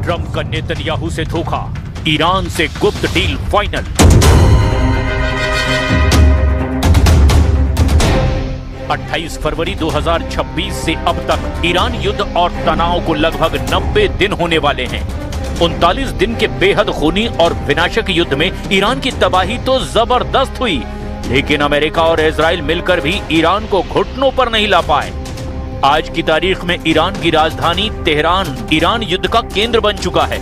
Trump का Netanyahu से धोखा, ईरान से गुप्त डील फाइनल। अट्ठाईस फरवरी 2026 से अब तक ईरान युद्ध और तनाव को लगभग 90 दिन होने वाले हैं। 39 दिन के बेहद खूनी और विनाशक युद्ध में ईरान की तबाही तो जबरदस्त हुई, लेकिन अमेरिका और इजराइल मिलकर भी ईरान को घुटनों पर नहीं ला पाए। आज की तारीख में ईरान की राजधानी तेहरान ईरान युद्ध का केंद्र बन चुका है,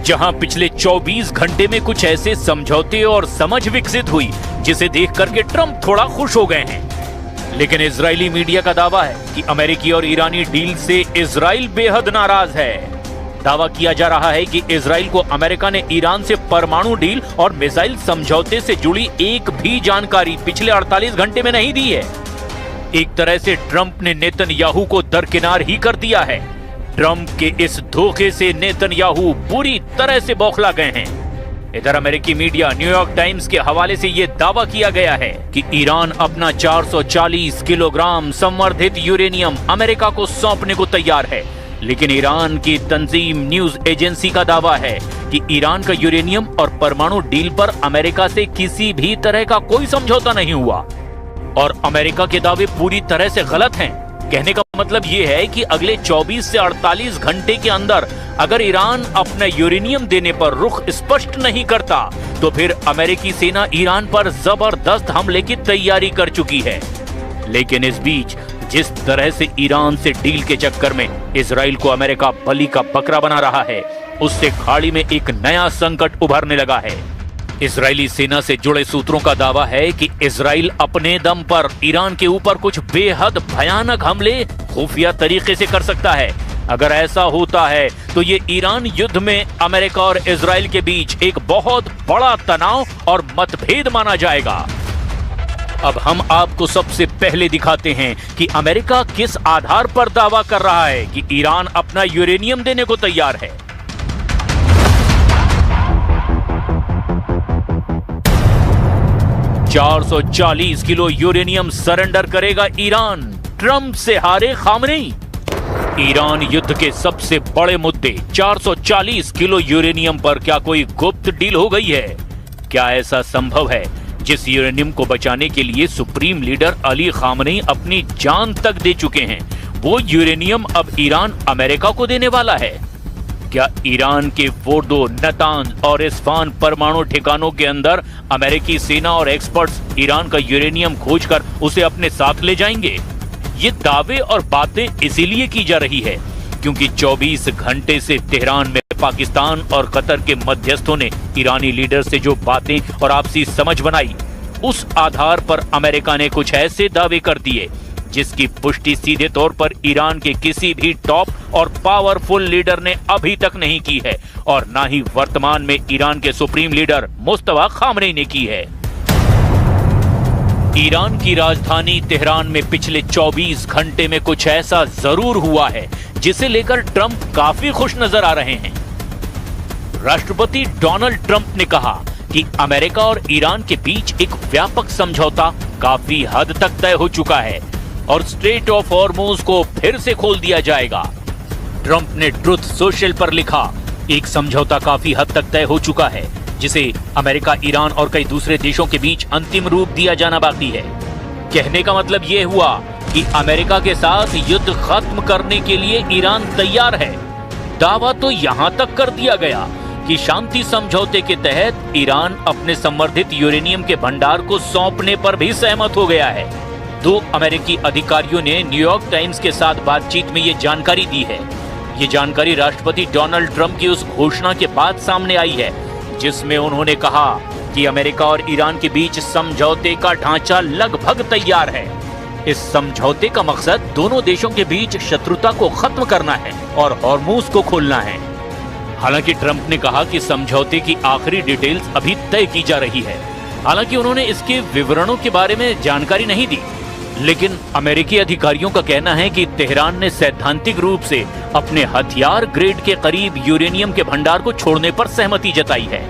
जहां पिछले 24 घंटे में कुछ ऐसे समझौते और समझ विकसित हुई जिसे देख करके ट्रंप थोड़ा खुश हो गए हैं। लेकिन इजरायली मीडिया का दावा है कि अमेरिकी और ईरानी डील से इजराइल बेहद नाराज है। दावा किया जा रहा है कि इजराइल को अमेरिका ने ईरान से परमाणु डील और मिसाइल समझौते से जुड़ी एक भी जानकारी पिछले 48 घंटे में नहीं दी है। एक तरह से ट्रंप ने नेतन्याहू को दरकिनार ही कर दिया है। ट्रंप के इस धोखे से नेतन्याहू बुरी तरह से बौखला गए हैं। इधर अमेरिकी मीडिया न्यूयॉर्क टाइम्स के हवाले से यह दावा किया गया है कि ईरान अपना 440 किलोग्राम संवर्धित यूरेनियम अमेरिका को सौंपने को तैयार है, लेकिन ईरान की तंजीम न्यूज एजेंसी का दावा है कि ईरान का यूरेनियम और परमाणु डील पर अमेरिका से किसी भी तरह का कोई समझौता नहीं हुआ और अमेरिका के दावे पूरी तरह से गलत हैं। कहने का मतलब ये है कि अगले 24 से 48 घंटे के अंदर अगर ईरान अपना यूरेनियम देने पर रुख स्पष्ट नहीं करता तो फिर अमेरिकी सेना ईरान पर जबरदस्त हमले की तैयारी कर चुकी है। लेकिन इस बीच जिस तरह से ईरान से डील के चक्कर में इजराइल को अमेरिका बलि का बकरा बना रहा है, उससे खाड़ी में एक नया संकट उभरने लगा है। इजरायली सेना से जुड़े सूत्रों का दावा है कि इजराइल अपने दम पर ईरान के ऊपर कुछ बेहद भयानक हमले खुफिया तरीके से कर सकता है। अगर ऐसा होता है तो ये ईरान युद्ध में अमेरिका और इजराइल के बीच एक बहुत बड़ा तनाव और मतभेद माना जाएगा। अब हम आपको सबसे पहले दिखाते हैं कि अमेरिका किस आधार पर दावा कर रहा है कि ईरान अपना यूरेनियम देने को तैयार है। $440 किलो यूरेनियम सरेंडर करेगा ईरान, ट्रंप से हारे खामनेई। ईरान युद्ध के सबसे बड़े मुद्दे 440 किलो यूरेनियम पर क्या कोई गुप्त डील हो गई है? क्या ऐसा संभव है जिस यूरेनियम को बचाने के लिए सुप्रीम लीडर अली खामनेई अपनी जान तक दे चुके हैं, वो यूरेनियम अब ईरान अमेरिका को देने वाला है? क्या ईरान के फोर्दो, नतांज और इस्फान परमाणु ठिकानों के अंदर अमेरिकी सेना और एक्सपर्ट्स ईरान का यूरेनियम खोजकर उसे अपने साथ ले जाएंगे? ये दावे और बातें इसीलिए की जा रही है क्योंकि 24 घंटे से तेहरान में पाकिस्तान और कतर के मध्यस्थों ने ईरानी लीडर से जो बातें और आपसी समझ बनाई, उस आधार पर अमेरिका ने कुछ ऐसे दावे कर दिए जिसकी पुष्टि सीधे तौर पर ईरान के किसी भी टॉप और पावरफुल लीडर ने अभी तक नहीं की है और ना ही वर्तमान में ईरान के सुप्रीम लीडर मुस्तफा खामनेई ने की है। ईरान की राजधानी तेहरान में पिछले 24 घंटे में कुछ ऐसा जरूर हुआ है जिसे लेकर ट्रंप काफी खुश नजर आ रहे हैं। राष्ट्रपति डोनाल्ड ट्रंप ने कहा कि अमेरिका और ईरान के बीच एक व्यापक समझौता काफी हद तक तय हो चुका है और स्ट्रेट ऑफ हॉर्मुज को फिर से खोल दिया जाएगा। ट्रंप ने ट्रुथ सोशल पर लिखा, एक समझौता काफी हद तक तय हो चुका है जिसे अमेरिका, ईरान और कई दूसरे देशों के बीच अंतिम रूप दिया जाना बाकी है। कहने का मतलब यह हुआ कि अमेरिका के साथ युद्ध खत्म करने के लिए ईरान तैयार है। दावा तो यहां तक कर दिया गया कि शांति समझौते के तहत ईरान अपने संवर्धित यूरेनियम के भंडार को सौंपने पर भी सहमत हो गया है। 2 अमेरिकी अधिकारियों ने न्यूयॉर्क टाइम्स के साथ बातचीत में ये जानकारी दी है। ये जानकारी राष्ट्रपति डोनाल्ड ट्रंप की उस घोषणा के बाद सामने आई है जिसमें उन्होंने कहा कि अमेरिका और ईरान के बीच समझौते का ढांचा लगभग तैयार है। इस समझौते का मकसद दोनों देशों के बीच शत्रुता को खत्म करना है और हॉर्मुज को खोलना है। हालांकि ट्रंप ने कहा कि समझौते की आखिरी डिटेल्स अभी तय की जा रही है। हालांकि उन्होंने इसके विवरणों के बारे में जानकारी नहीं दी, लेकिन अमेरिकी अधिकारियों का कहना है कि तेहरान ने सैद्धांतिक रूप से अपने हथियार ग्रेड के करीब यूरेनियम के भंडार को छोड़ने पर सहमति जताई है।